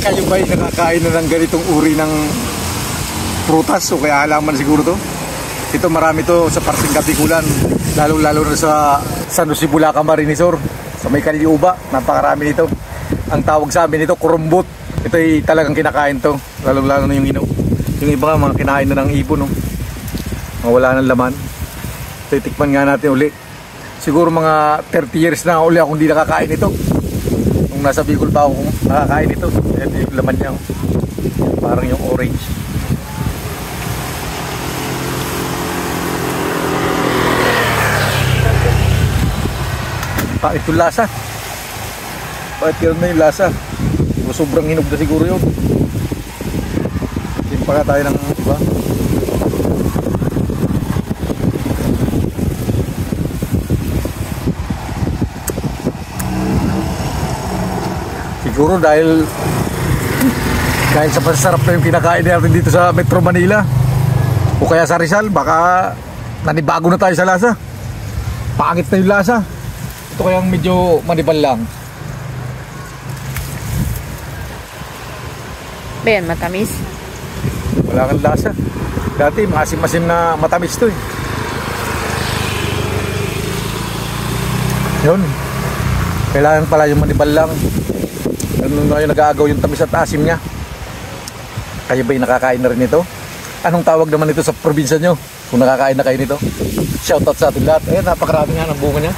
Kayo ba'y nakakain na ng ganitong uri ng prutas o kaya halaman siguro to? Ito marami to sa parting Kapikulan, lalo na sa San Jose, Bulacan, Marinisor, sa may Kaliuba, napakarami nito. Ang tawag sa amin nito, kurumbot. Ito ay talagang kinakain to, lalo na yung ino. Yung iba mga kinain na ng ibon, no? Wala ng laman. Titikman nga natin uli. Siguro mga 30 years na uli akong hindi nakakain ito. Nung nasa Bicol pa ako nakakain ito. Ito yung laman niya, parang yung orange. Ito lasa. Bakit yun na yung lasa? Sobrang hinog na siguro yun. Timpa tayo ng iba. Siguro dahil sa masarap na yung kinakain natin dito sa Metro Manila o kaya sa Rizal, baka nanibago na tayo sa lasa. Pangit na yung lasa. Ito kayang medyo manibal lang. Ben, matamis? Wala kang lasa. Dati masim-masim na matamis to eh. Yun. Kailangan pala yung manibal lang. Ganun na yung nag-aagaw yung tamis at asim niya. Kayo ba'y nakakain na rin ito? Anong tawag naman ito sa probinsya nyo? Kung nakakain na kayo nito, shoutout sa atin lahat. Napakarami nga ng bunga niya.